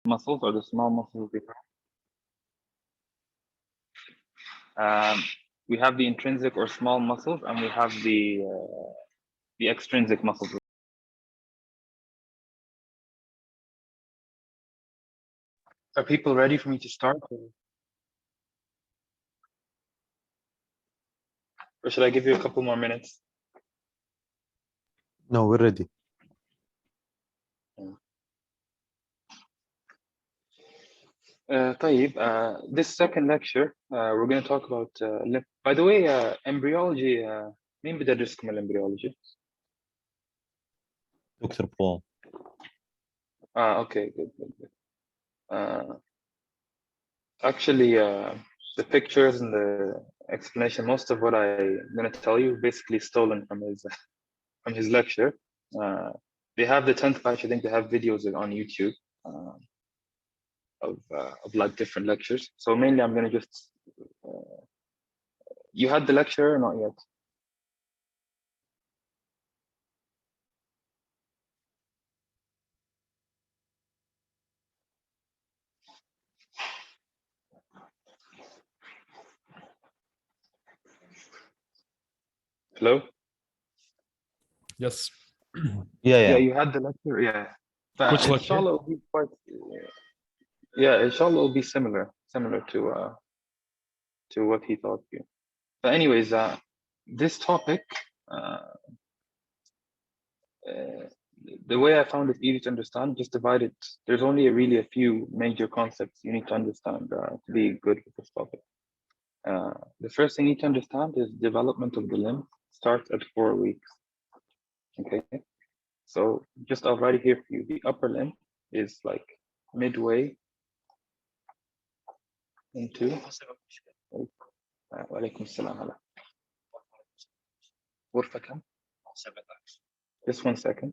muscles or the small muscles. We have the intrinsic or small muscles, and we have the extrinsic muscles. Are people ready for me to start? Or should I give you a couple more minutes? No, we're ready. This second lecture, we're going to talk about, by the way, embryology. مين بدرسكم الامبريولوجي؟ Dr. Paul. Okay, good. Actually, the pictures and the explanation, most of what I'm going to tell you, basically stolen from his lecture. They have the 10th batch. I think they have videos on YouTube of like different lectures. So mainly, I'm going to just. You had the lecture or not yet? Hello? Yes. Yeah, you had the lecture, yeah. Which lecture? Inshallah, it'll be quite, yeah, inshallah, it'll be similar to what he taught you. But anyways, this topic, the way I found it easy to understand, just divide it. There's only really a few major concepts you need to understand to be good with this topic. The first thing you need to understand is development of the limb starts at 4 weeks. Okay, so just I'll write it here for you. The upper limb is like midway into. وعليكم السلام هلا. غرفة كم؟ 17. Just 1 second.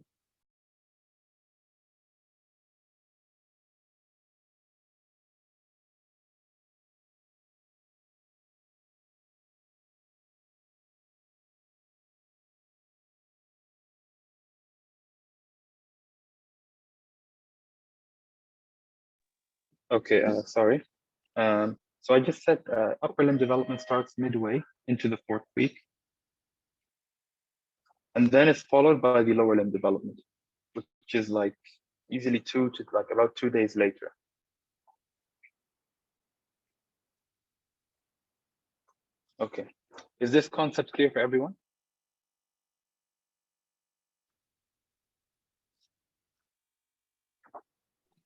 Okay, sorry. So I just said upper limb development starts midway into the 4th week. And then it's followed by the lower limb development, which is like easily 2 to like about 2 days later. Okay, is this concept clear for everyone?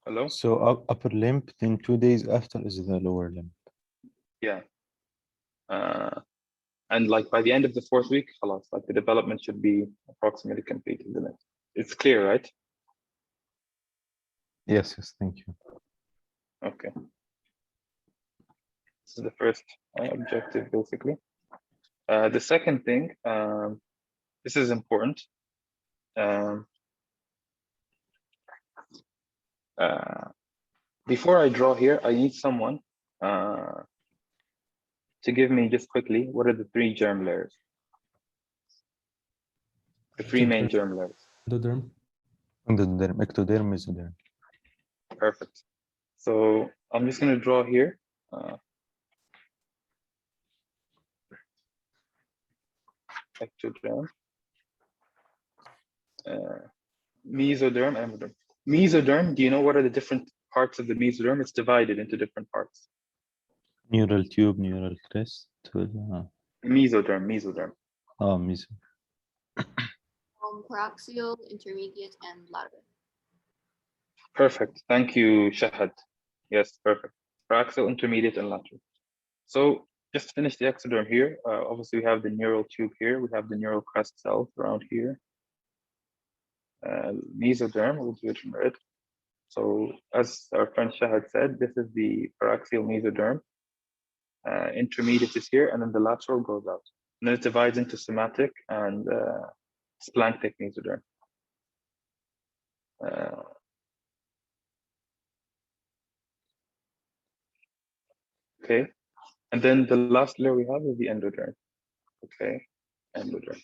Hello? So upper limb, then 2 days after is the lower limb. Yeah. And like by the end of the 4th week, خلاص, like the development should be approximately complete, isn't it? It's clear, right? Yes, thank you. Okay. This is the first objective, basically. The second thing, this is important. Before I draw here, I need someone to give me just quickly what are the 3 germ layers? The 3 main germ layers. Endoderm. Endoderm, ectoderm, mesoderm. Perfect. So I'm just going to draw here. Ectoderm, mesoderm, endoderm. Mesoderm, do you know what are the different parts of the mesoderm? It's divided into different parts. Neural tube, neural crest. Mesoderm. Oh, meso. Paraxial, intermediate, and lateral. Perfect. Thank you, Shahad. Yes, perfect. Paraxial, intermediate, and lateral. So just finish the ectoderm here. Obviously, we have the neural tube here. We have the neural crest cells around here. Mesoderm, we'll do it in red. So as our friend Shahad said, this is the paraxial mesoderm. Intermediate is here, and then the lateral goes out. And then it divides into somatic and splanchnic mesoderm. Okay, and then the last layer we have is the endoderm. Okay, endoderm.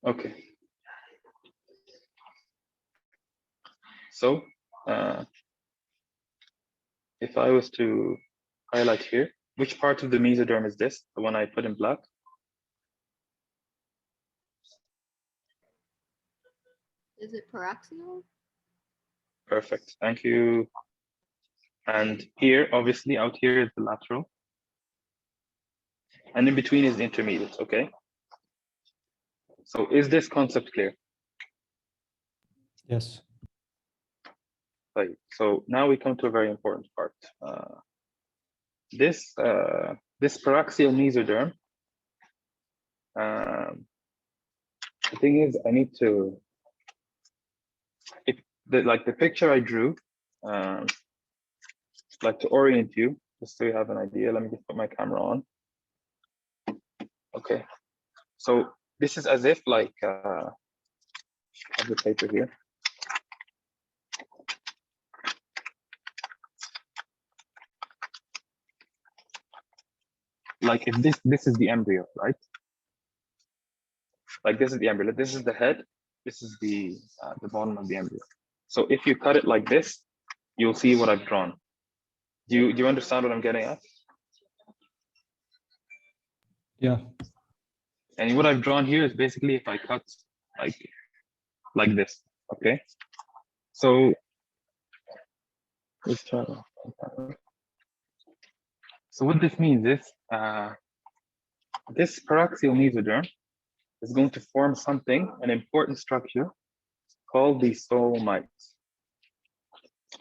Okay, So if I was to highlight here, which part of the mesoderm is this? The one I put in black? Is it paraxial? Perfect, thank you. And here, obviously, out here is the lateral. And in between is the intermediate, okay? So is this concept clear? Yes. Right. So now we come to a very important part. This paraxial mesoderm, the thing is, I need to, like the picture I drew, like to orient you, just so you have an idea. Let me just put my camera on. Okay. So this is as if like, I have the paper here. Like if this is the embryo, right? Like this is the embryo. This is the head. This is the bottom of the embryo. So if you cut it like this, you'll see what I've drawn. Do you understand what I'm getting at? Yeah. And what I've drawn here is basically if I cut like this, okay? So let's try. So what this means is this paraxial mesoderm is going to form something, an important structure called the somites.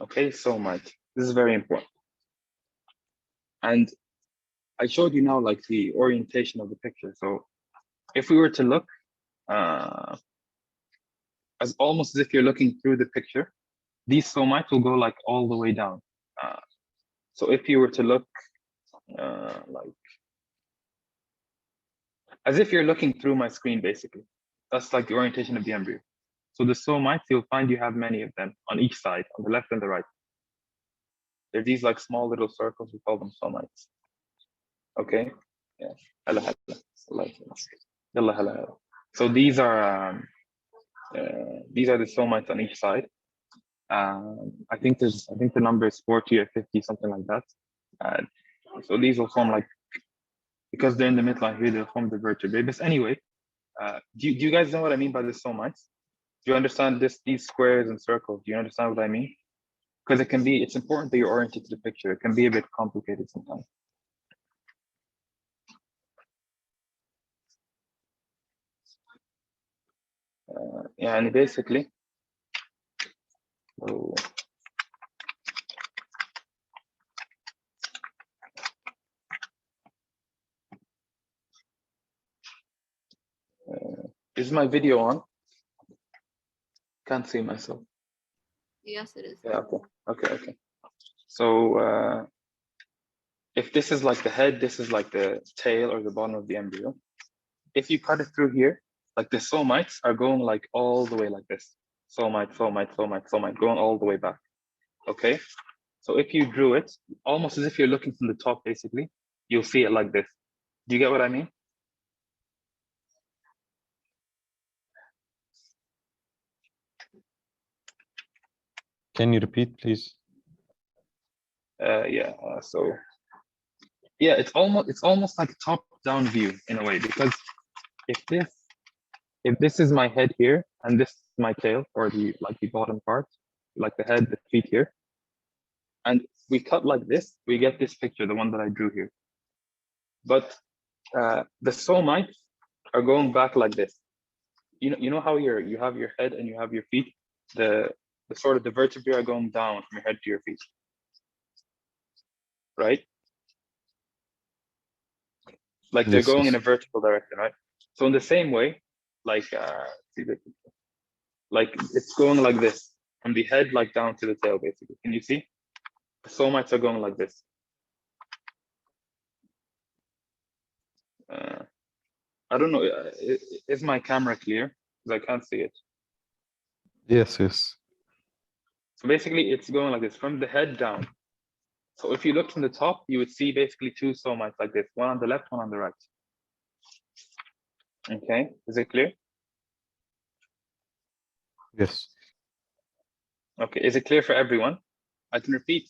Okay, somites. This is very important. And I showed you now like the orientation of the picture. So if we were to look as almost as if you're looking through the picture, these somites will go like all the way down. So if you were to look like as if you're looking through my screen, basically, that's like the orientation of the embryo. So the somites, you'll find you have many of them on each side, on the left and the right. They're these like small little circles, we call them somites. Okay, yeah. So these are the somites on each side. I think the number is 40 or 50, something like that. So these will form like, because they're in the midline here, they'll form the vertebrae. But anyway, do you guys know what I mean by the somites? Do you understand these squares and circles? Do you understand what I mean? Because it's important that you're oriented to the picture. It can be a bit complicated sometimes. Yeah, and basically, is my video on? Can't see myself. Yes, it is. Yeah, okay. So if this is like the head, this is like the tail or the bottom of the embryo. If you cut it through here, like the somites are going like all the way like this. Somite, going all the way back. Okay. So if you drew it, almost as if you're looking from the top, basically, you'll see it like this. Do you get what I mean? Can you repeat, please? Yeah. So yeah, it's almost like a top-down view in a way, because if this is my head here and this is my tail, or the bottom part, like the head, the feet here, and we cut like this, we get this picture, the one that I drew here. But the somites are going back like this. You know how you have your head and you have your feet. The sort of the vertebrae are going down from your head to your feet, right? Like they're Yes, going yes. in a vertical direction, right? So in the same way, like it's going like this from the head like down to the tail, basically. Can you see? The somites are going like this. I don't know. Is my camera clear? Because I can't see it. Yes, yes. So basically, it's going like this from the head down. So if you look from the top, you would see basically two somites like this, one on the left, one on the right. Okay, is it clear? Yes. Okay, is it clear for everyone? I can repeat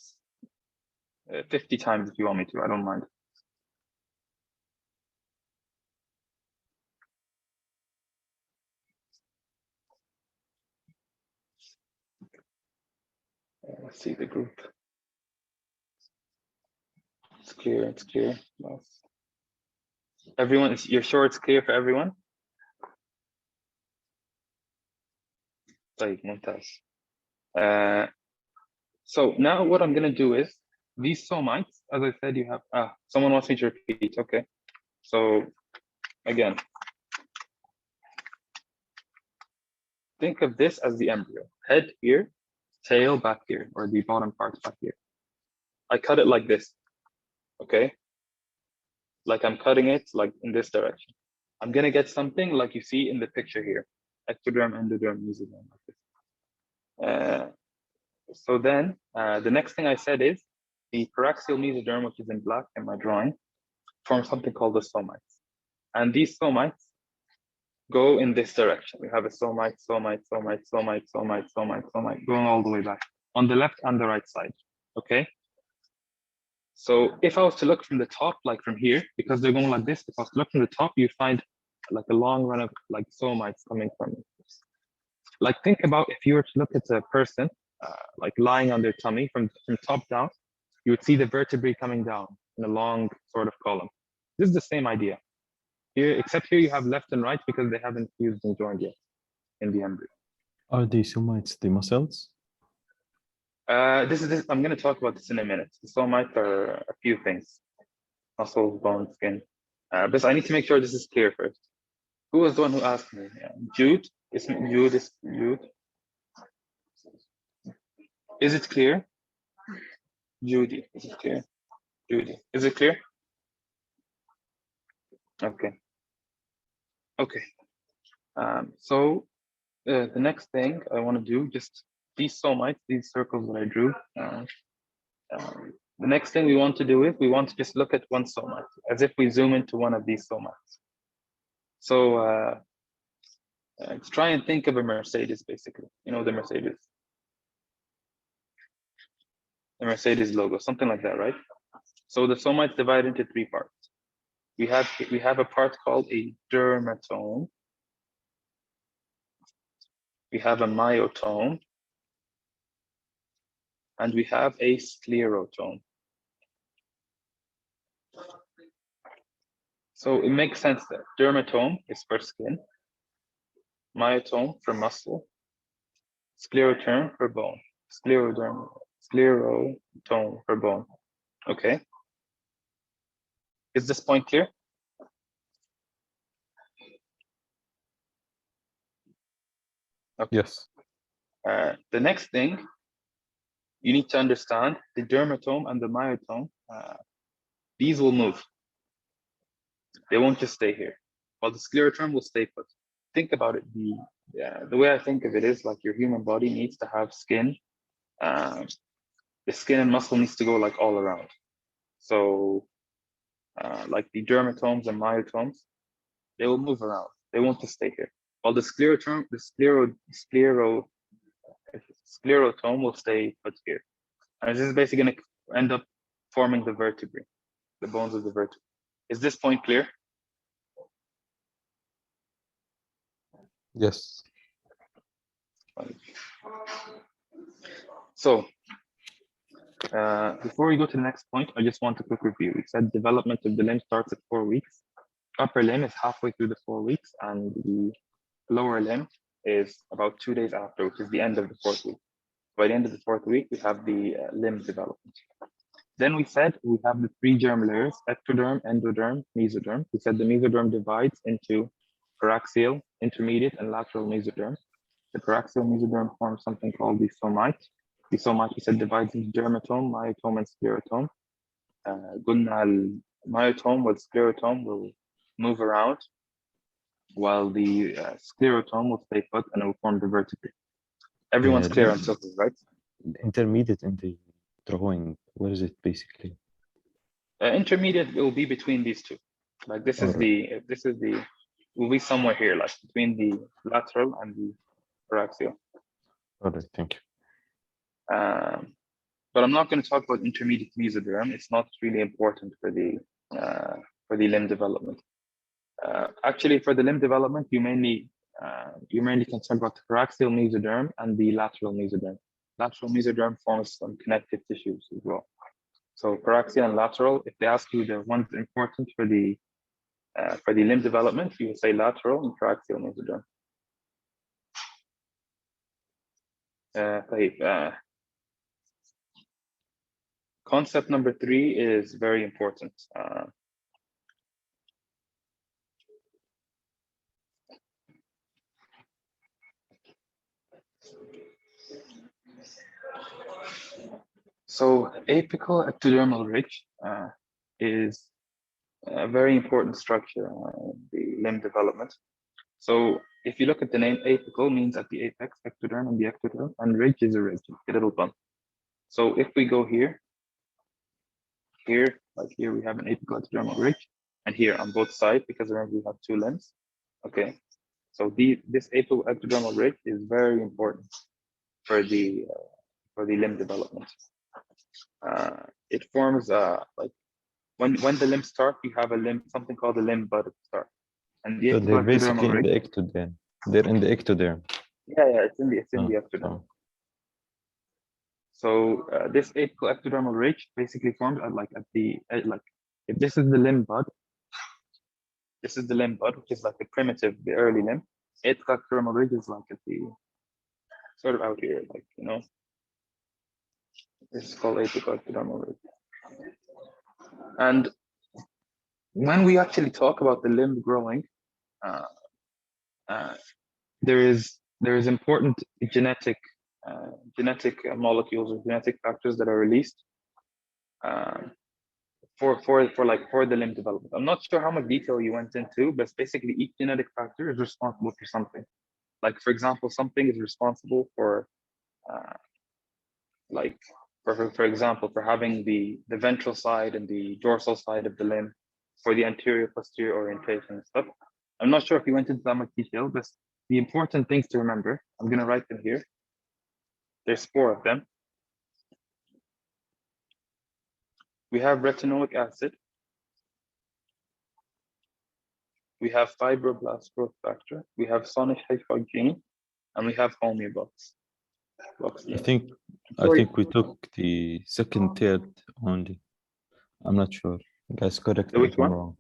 50 times if you want me to, I don't mind. Let's see the group. It's clear, it's clear. Yes. Everyone, you're sure it's clear for everyone? طيب, ممتاز. So now what I'm gonna do is, these somites, as I said, you have, someone wants me to repeat, okay. So again, think of this as the embryo. Head here, tail back here, or the bottom part back here. I cut it like this, okay? Like I'm cutting it like in this direction. I'm gonna get something like you see in the picture here. Ectoderm, endoderm, mesoderm, like this. So then the next thing I said is the paraxial mesoderm, which is in black in my drawing, forms something called the somites. And these somites go in this direction. We have a somite, somite, somite, somite, somite, somite, somite, going all the way back on the left and the right side, okay? So if I was to look from the top, like from here, because they're going like this, if I was to look from the top, you find like a long run of like somites coming from it. Like think about if you were to look at a person like lying on their tummy from top down, you would see the vertebrae coming down in a long sort of column. This is the same idea. Here, except here you have left and right because they haven't fused and joined yet in the embryo. Are the somites the muscles? I'm going to talk about this in a minute. The somites are a few things: muscles, bone, skin. But I need to make sure this is clear first. Who was the one who asked me? Jude? Jude is Jude. Is it clear? Judy, is it clear? Judy, is it clear? Okay. Okay. So the next thing I want to do, just these somites, these circles that I drew. The next thing we want to do is we want to just look at one somite, as if we zoom into one of these somites. So let's try and think of a Mercedes, basically. You know the Mercedes logo, something like that, right? So the somites divide into three parts. We have a part called a dermatome. We have a myotome, and we have a sclerotome. So it makes sense that dermatome is for skin, myotome for muscle, sclerotome for bone, sclerotome for bone. Okay. Is this point clear? Okay. Yes. The next thing you need to understand, the dermatome and the myotome, these will move. They won't just stay here. While the sclerotome will stay put. Think about it. The way I think of it is like your human body needs to have skin. The skin and muscle needs to go like all around. So like the dermatomes and myotomes, they will move around. They won't just stay here. While the sclerotome, sclerotome will stay put here. And this is basically going to end up forming the vertebrae, the bones of the vertebrae. Is this point clear? Yes. So before we go to the next point, I just want a quick review. We said development of the limb starts at 4 weeks. Upper limb is halfway through the 4 weeks, and the lower limb is about 2 days after, which is the end of the 4th week. By the end of the 4th week, we have the limb development. Then we said we have the 3 germ layers: ectoderm, endoderm, mesoderm. We said the mesoderm divides into paraxial, intermediate, and lateral mesoderm. The paraxial mesoderm forms something called the somite. The somite, we said, divides into dermatome, myotome, and sclerotome. قلنا myotome with sclerotome will move around, while the sclerotome will stay put and it will form the vertebrae. Everyone's clear on something, right? Intermediate in the drawing, what is it basically? Intermediate will be between these two. Like this is will be somewhere here, like between the lateral and the paraxial. All right, thank you. But I'm not going to talk about intermediate mesoderm. It's not really important for the limb development. Actually, for the limb development, you mainly can talk about the paraxial mesoderm and the lateral mesoderm. Lateral mesoderm forms some connective tissues as well. So paraxial and lateral, if they ask you the ones important for the limb development, you will say lateral and paraxial mesoderm. Concept number 3 is very important. So apical ectodermal ridge is a very important structure in the limb development. So if you look at the name, apical means at the apex, ectoderm and the ectoderm, and ridge is a ridge, a little bump. So if we go here, like here we have an apical ectodermal ridge, and here on both sides, because remember we have 2 limbs. Okay, so this apical ectodermal ridge is very important for the limb development. It forms like when the limbs start, you have a limb, something called a limb bud at the start, and the So they're basically in ridge, the ectoderm. They're in the ectoderm. yeah, it's in the ectoderm. So this apical ectodermal ridge basically forms at the if this is the limb bud, this is the limb bud, which is like the primitive, the early limb. Apical ectodermal ridge is like at the sort of out here, like, you know. This is called apical ectodermal ridge. And when we actually talk about the limb growing, there is important genetic molecules or genetic factors that are released for the limb development. I'm not sure how much detail you went into, but basically each genetic factor is responsible for something. Like, for example, something is responsible for for example, for having the ventral side and the dorsal side of the limb, for the anterior posterior orientation and stuff. I'm not sure if you went into that much detail, but the important things to remember, I'm going to write them here. There's 4 of them. We have retinoic acid. We have fibroblast growth factor. We have sonic hedgehog gene, and we have homeobox. I think we took the second, third only. I'm not sure. Guys, correct me if I'm wrong.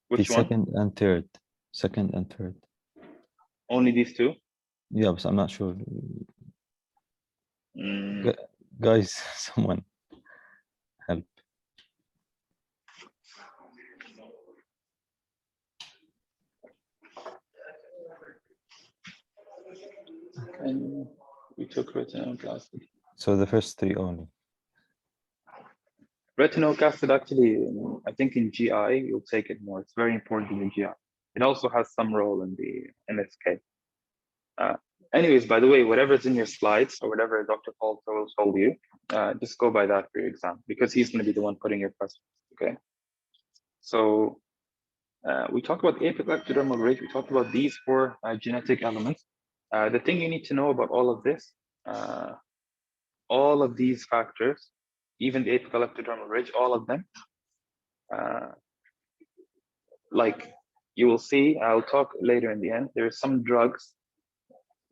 Which the one? Second and third. Only these 2? Yeah, but I'm not sure. Guys, someone help. And we took retinoic acid. So the first 3 only. Retinoic acid, actually, I think in GI, you'll take it more. It's very important in the GI. It also has some role in the MSK. Anyways, by the way, whatever's in your slides or whatever Dr. Paul told you, just go by that for your exam, because he's going to be the one putting your questions, okay? So we talked about apical ectodermal ridge. We talked about these 4 genetic elements. The thing you need to know about all of this, all of these factors, even the apical ectodermal ridge, all of them, like you will see, I'll talk later in the end, there are some drugs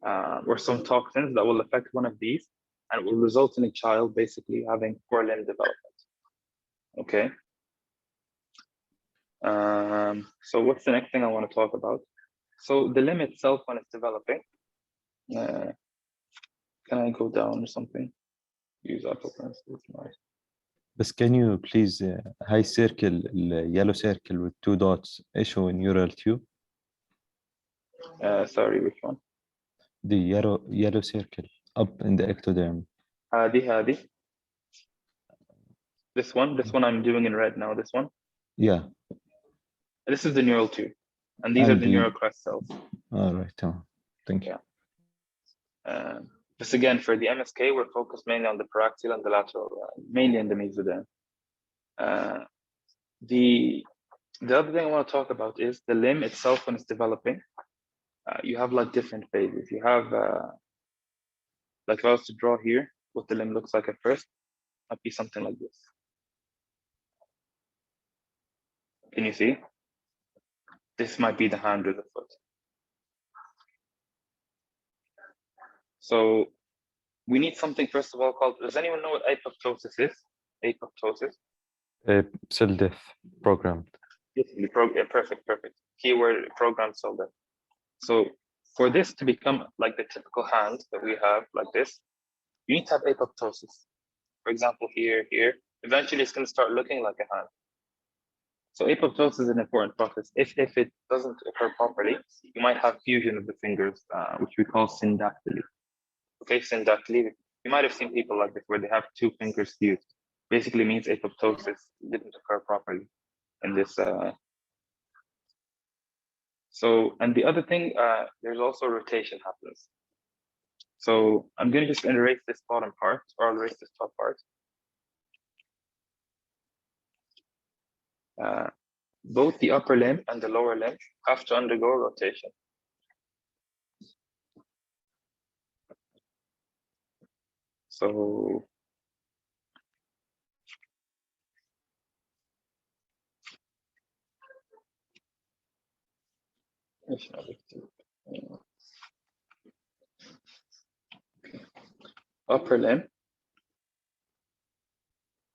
or some toxins that will affect one of these and will result in a child basically having poor limb development. Okay. So what's the next thing I want to talk about? So the limb itself, when it's developing, can I go down or something? Use Apple Pencil. But can you please high circle, yellow circle with 2 dots, issue in neural tube? Sorry, which one? The yellow circle up in the ectoderm. Hadi. This one I'm doing in red now, this one? Yeah. This is the neural tube. And these are the neural crest cells. All right. Thank you. Yeah. Just again, for the MSK, we're focused mainly on the paraxial and the lateral, mainly in the mesoderm. The other thing I want to talk about is the limb itself when it's developing. You have like different phases. You have, like if I was to draw here, what the limb looks like at first, might be something like this. Can you see? This might be the hand or the foot. So we need something, first of all, called, does anyone know what apoptosis is? Apoptosis? Cell death programmed. Yes, perfect. Keyword, programmed cell death. So for this to become like the typical hand that we have, like this, you need to have apoptosis. For example, here. Eventually, it's going to start looking like a hand. So apoptosis is an important process. If it doesn't occur properly, you might have fusion of the fingers, which we call syndactyly. Okay, syndactyly. You might have seen people like this where they have two fingers fused. Basically means apoptosis didn't occur properly in this. So, and the other thing, there's also rotation happens. So I'm going to just erase this bottom part, or I'll erase this top part. Both the upper limb and the lower limb have to undergo rotation. So upper limb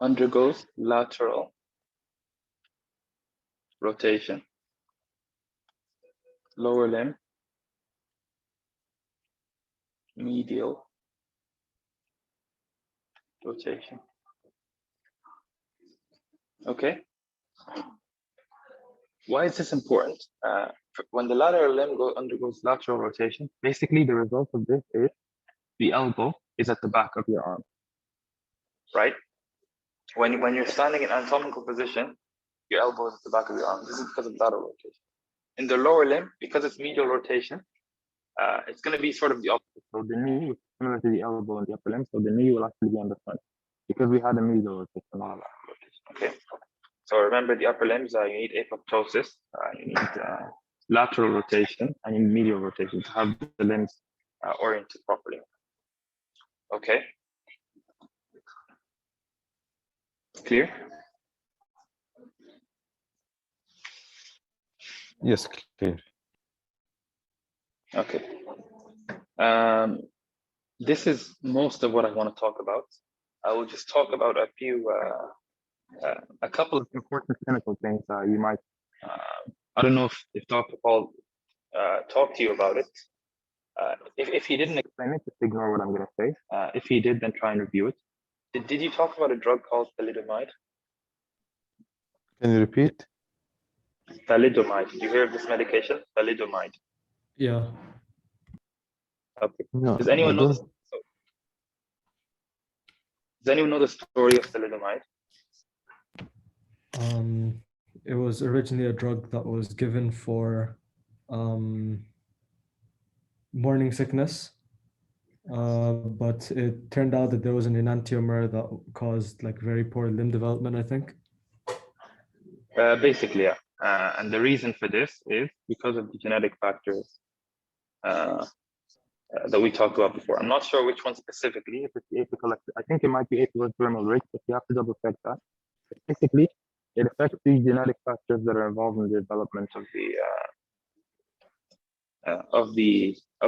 undergoes lateral rotation. Lower limb medial rotation. Okay. Why is this important? When the lateral limb undergoes lateral rotation, basically the result of this is the elbow is at the back of your arm, right? When you're standing in anatomical position, your elbow is at the back of your arm. This is because of lateral rotation. In the lower limb, because it's medial rotation, it's going to be sort of the opposite. So the knee is similar to the elbow in the upper limb, so the knee will actually be on the front because we had a medial rotation, not a lateral rotation. Okay. So remember the upper limbs, you need apoptosis, you need lateral rotation, and you need medial rotation to have the limbs oriented properly. Okay. Clear? Yes, clear. Okay. This is most of what I want to talk about. I will just talk about a few, a couple of important clinical things you might, I don't know if Dr. Paul talked to you about it. If he didn't explain it, just ignore what I'm going to say. If he did, then try and review it. Did you talk about a drug called thalidomide? Can you repeat? Thalidomide. Did you hear of this medication? Thalidomide. Yeah. Okay. No, Does anyone know? Does anyone know the story of thalidomide? It was originally a drug that was given for morning sickness, but it turned out that there was an enantiomer that caused like very poor limb development, I think. Basically, yeah. And the reason for this is because of the genetic factors that we talked about before. I'm not sure which one specifically, if it's the apical, I think it might be apical dermal ridge, but you have to double check that. But basically, it affects the genetic factors that are involved in the development of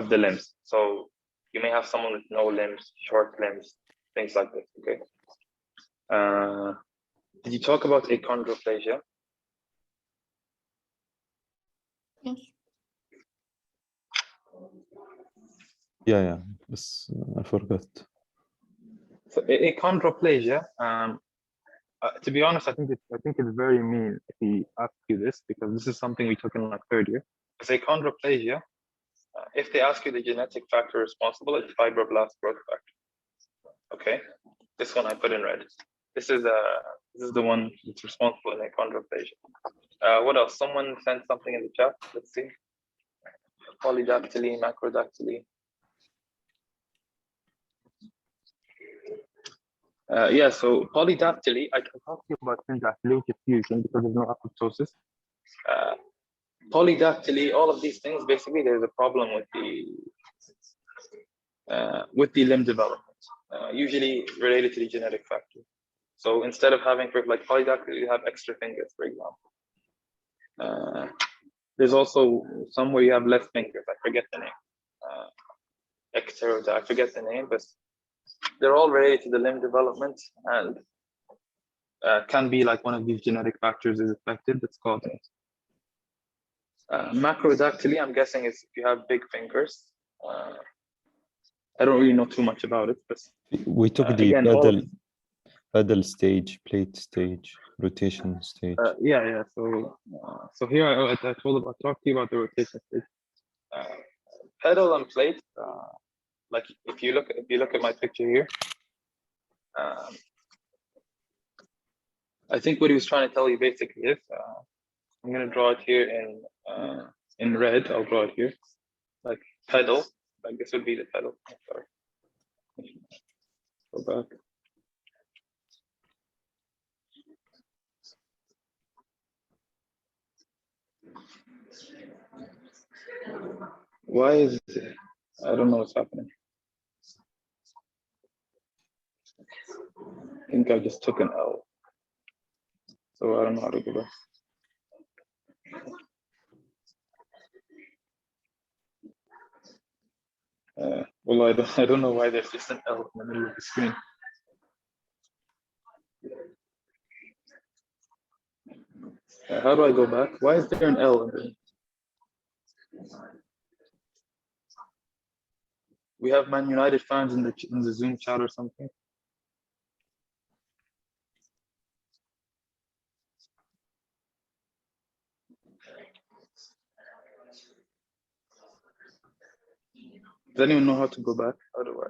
the limbs. So you may have someone with no limbs, short limbs, things like this. Okay. Did you talk about achondroplasia? Yes. Yeah. But I forgot. So achondroplasia. To be honest, I think it's very mean if he asks you this, because this is something we took in like third year. Because achondroplasia, if they ask you the genetic factor responsible, it's fibroblast growth factor. Okay, this one I put in red. This is the one that's responsible in achondroplasia. What else? Someone sent something in the chat. Let's see. Polydactyly, macrodactyly. Yeah, so polydactyly, I can talk to you about syndactyly, which is fusion because there's no apoptosis. Polydactyly, all of these things, basically, there's a problem with the limb development. usually related to the genetic factor. So instead of having for like polydactyly, you have extra fingers, for example. There's also some where you have less fingers. I forget the name. I forget the name, but they're all related to the limb development and can be like one of these genetic factors is affected. That's called it. Macrodactyly, I'm guessing is if you have big fingers. I don't really know too much about it, but we took the again, pedal stage, plate stage, rotation stage. Yeah. So here I talked to you about the rotation stage. Pedal and plate. Like if you look at my picture here, I think what he was trying to tell you basically is, I'm gonna draw it here in red. I'll draw it here, like pedal. Like this would be the pedal. Sorry. Go back. Why is it? I don't know what's happening. I think I just took an L. So I don't know how to go back. Well, I don't know why there's just an L in the middle of the screen. How do I go back? Why is there an L in there? We have Man United fans in the Zoom chat or something. Does anyone know how to go back? How do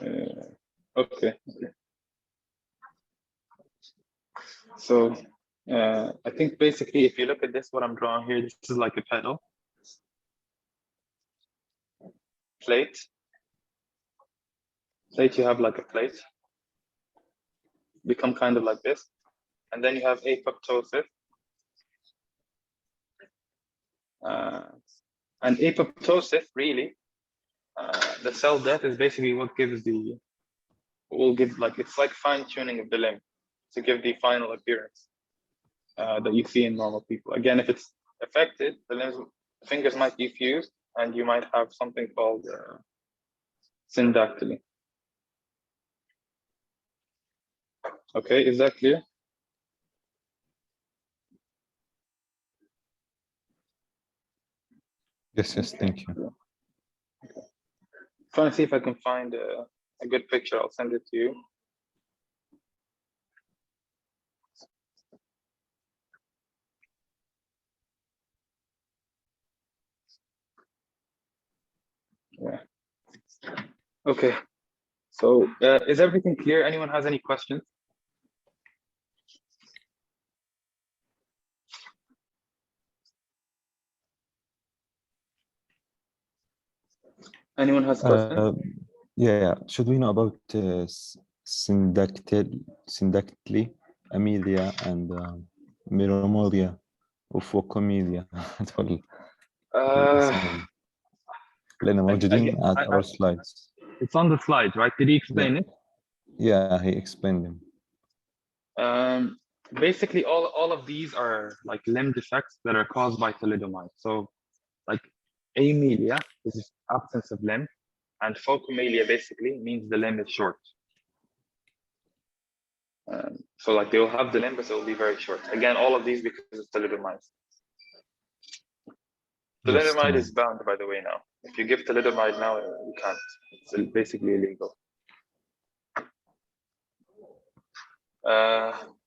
I? Okay. So I think basically, if you look at this, what I'm drawing here, this is like a pedal, plate. You have like a plate, become kind of like this, and then you have apoptosis. And apoptosis, really, the cell death is basically what will give like, it's like fine tuning of the limb to give the final appearance that you see in normal people. Again, if it's affected, the fingers might be fused and you might have something called syndactyly. Okay, is that clear? Yes, thank you. Okay. Trying to see if I can find a good picture. I'll send it to you. Yeah. Okay. So is everything clear? Anyone has any questions? Anyone has questions? Yeah. Should we know about syndactyly, amelia, and miramoria, وفوقomelia? لأن موجودين at our slides. It's on the slide, right? Did he explain it? Yeah, he explained them. Basically, all of these are like limb defects that are caused by thalidomide. So, like amelia is absence of limb, and phocomelia basically means the limb is short. So, like they will have the limb, but it will be very short. Again, all of these because of thalidomide. Thalidomide is banned, by the way, now. If you give thalidomide now, you can't. It's basically illegal.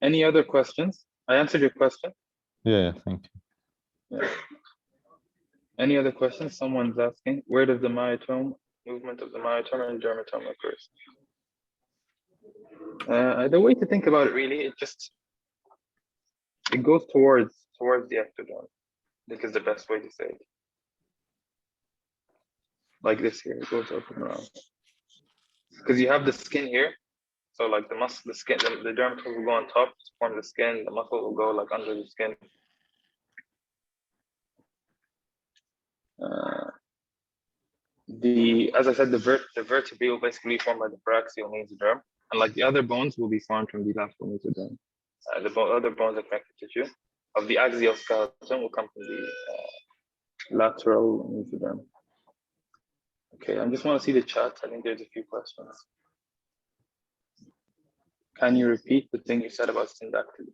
Any other questions? I answered your question. Yeah, thank you. Yeah. Any other questions? Someone's asking, where does the myotome, movement of the myotome and dermatome occurs? The way to think about it, really, it goes towards the ectoderm. I think is the best way to say it. Like this here, it goes up and around. Because you have the skin here. So like the muscle, the skin, the dermatome will go on top to form the skin. The muscle will go like under the skin. as I said, the vertebrae will basically be formed by the paraxial mesoderm, and like the other bones will be formed from the lateral mesoderm. Other bones of connective tissue of the axial skeleton will come from the lateral mesoderm. Okay, I just want to see the chat. I think there's a few questions. Can you repeat the thing you said about Syndactyly?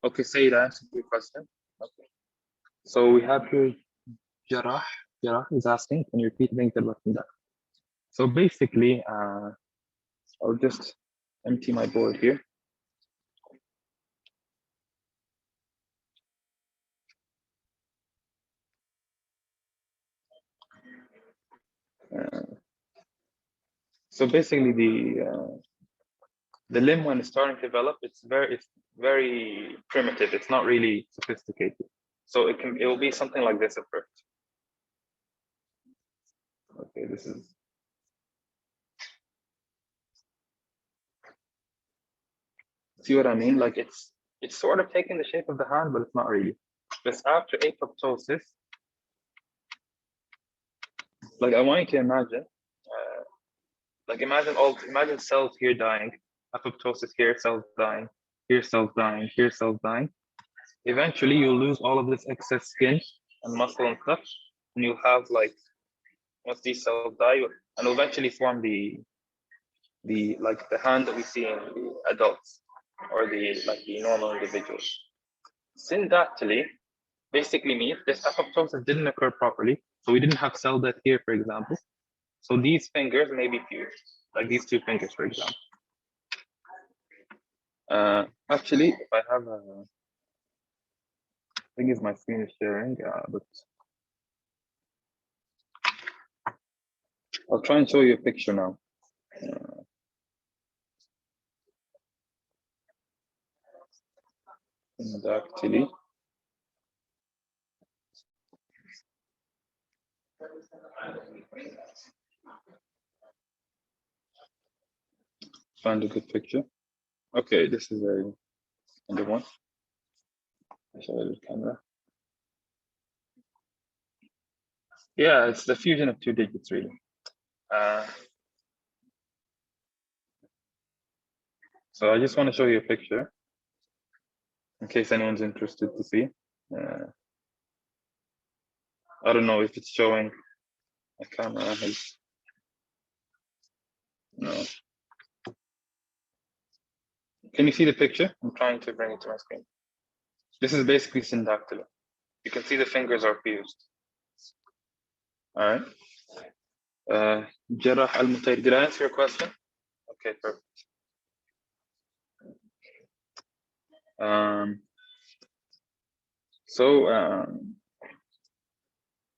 Okay, Said, answer your question. Okay. So we have here Jarrah. Jarrah is asking, can you repeat the thing you said about Syndactyly? So basically, I'll just empty my board here. So basically, the limb when it's starting to develop, it's very primitive. It's not really sophisticated. So it will be something like this at first. Okay, this is. See what I mean? Like it's sort of taking the shape of the hand, but it's not really. Because after apoptosis, like I want you to imagine, like imagine cells here dying, apoptosis here, cells dying, here cells dying, here cells dying. Eventually, you'll lose all of this excess skin and muscle and stuff, and you'll have like once these cells die, and will eventually form the hand that we see in the adults or the normal individuals. Syndactyly basically means this apoptosis didn't occur properly, so we didn't have cell death here, for example. So these fingers may be fused, like these two fingers, for example. Actually, if I have a, I think it's my screen is sharing, but I'll try and show you a picture now. Syndactyly. Find a good picture. Okay, this is a under one. I show you the camera. Yeah, it's the fusion of two digits, really. So I just want to show you a picture in case anyone's interested to see. I don't know if it's showing a camera. No. Can you see the picture? I'm trying to bring it to my screen. This is basically Syndactyly. You can see the fingers are fused. All right. Jarrah al-Mutayr, did I answer your question? Okay, perfect.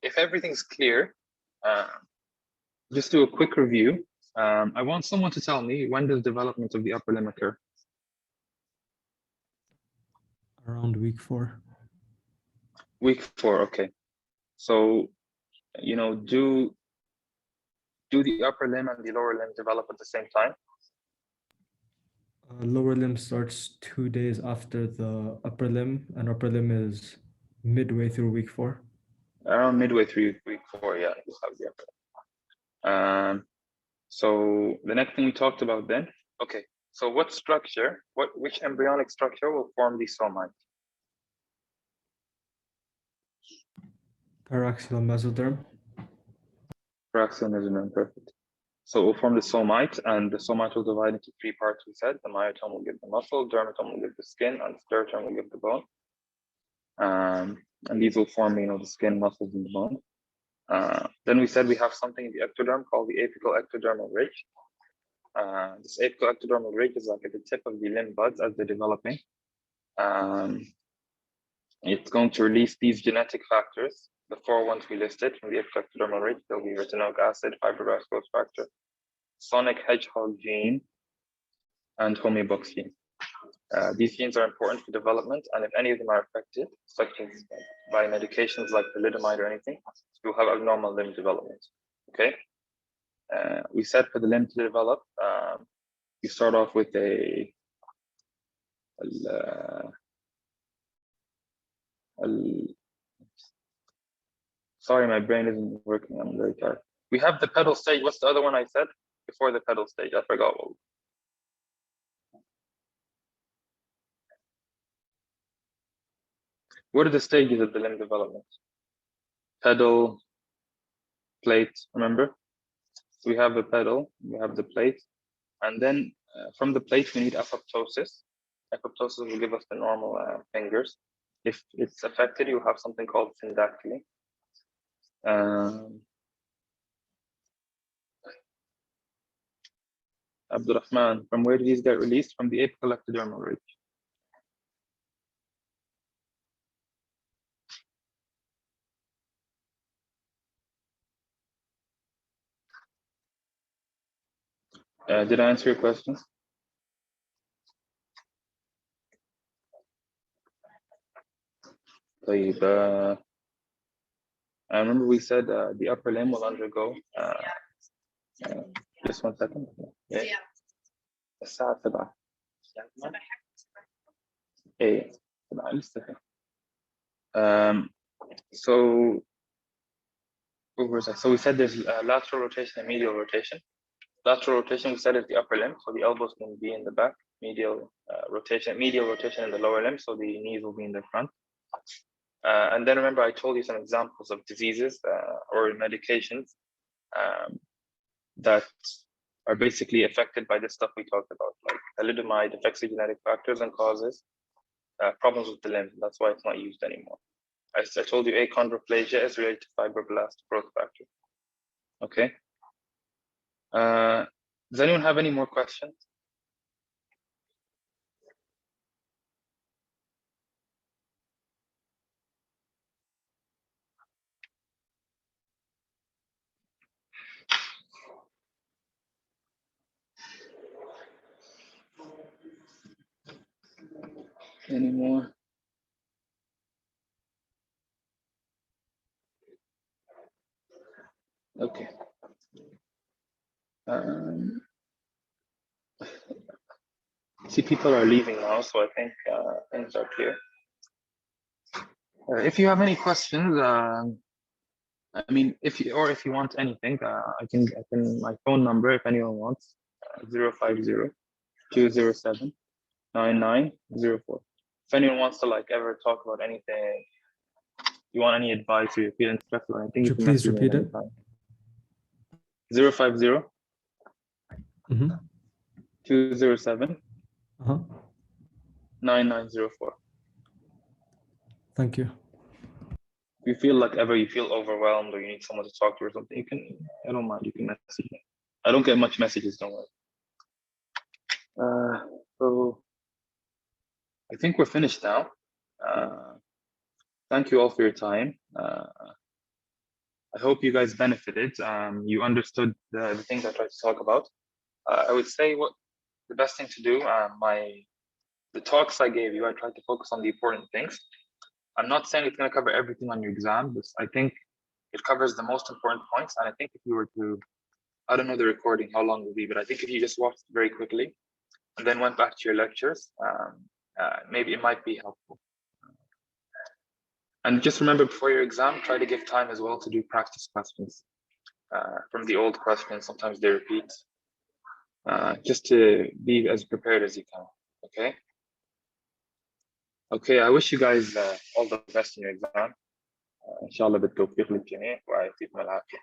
If everything's clear, just do a quick review. I want someone to tell me, when does development of the upper limb occur? Around week 4. Week 4, okay. So, do the upper limb and the lower limb develop at the same time? Lower limb starts 2 days after the upper limb, and upper limb is midway through week 4. Around midway through week 4, yeah. So the next thing we talked about then, okay. So which embryonic structure will form the somite? Paraxial Mesoderm. Paraxial Mesoderm, perfect. So it will form the somite, and the somite will divide into 3 parts, we said. The myotome will give the muscle, dermatome will give the skin, and sclerotome will give the bone. And these will form, the skin, muscles, and the bone. Then we said we have something in the ectoderm called the apical ectodermal ridge. This apical ectodermal ridge is like at the tip of the limb buds as they're developing. It's going to release these genetic factors, the 4 ones we listed from the apical ectodermal ridge. There'll be retinoic acid, fibroblast growth factor, sonic hedgehog gene, and homeobox gene. These genes are important for development, and if any of them are affected, such as by medications like thalidomide or anything, you'll have abnormal limb development. Okay. We said for the limb to develop, you start off with Sorry, my brain isn't working. I'm very tired. We have the pedal stage. What's the other one I said before the pedal stage? I forgot. What are the stages of the limb development? Pedal, plate, remember? So we have the pedal, we have the plate, and then from the plate we need apoptosis. Apoptosis will give us the normal fingers. If it's affected, you have something called syndactyly. Abdurrahman, from where did these get released? From the apical ectodermal ridge. Did I answer your question? I remember we said the upper limb will undergo just 1 second. Yeah. الساعة 7. إيه 7 لسه. So what was that? So we said there's lateral rotation and medial rotation. Lateral rotation we said is the upper limb, so the elbows can be in the back. Medial rotation in the lower limb, so the knees will be in the front. And then remember I told you some examples of diseases or medications that are basically affected by this stuff we talked about, like thalidomide affects the genetic factors and causes problems with the limb. That's why it's not used anymore. I told you achondroplasia is related to fibroblast growth factor. Okay. Does anyone have any more questions? Any more? Okay. See, people are leaving now, so I think things are clear. If you have any questions, I mean, if you want anything, I can my phone number if anyone wants 050-207-9904. If anyone wants to like ever talk about anything, you want any advice or you're feeling stressed or anything, you can please repeat it. 050 207 9904. Thank you. If you feel like ever you feel overwhelmed or you need someone to talk to or something, you can, I don't mind, you can message me. I don't get much messages, don't worry. So I think we're finished now. Thank you all for your time. I hope you guys benefited. You understood the things I tried to talk about. I would say what the best thing to do, the talks I gave you, I tried to focus on the important things. I'm not saying it's going to cover everything on your exam, but I think it covers the most important points. And I think if you were to, I don't know the recording, how long it will be, but I think if you just watched it very quickly and then went back to your lectures, maybe it might be helpful. And just remember before your exam, try to give time as well to do practice questions from the old questions. Sometimes they repeat, just to be as prepared as you can, okay? Okay, I wish you guys all the best in your exam. إن شاء الله بالتوفيق للجميع ويعطيكم العافية.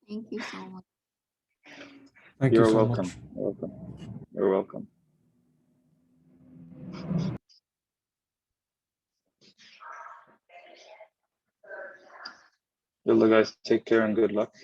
Thank you so much. Thank You're you so welcome. much. You're welcome. You're welcome. Yalla guys, take care and good luck.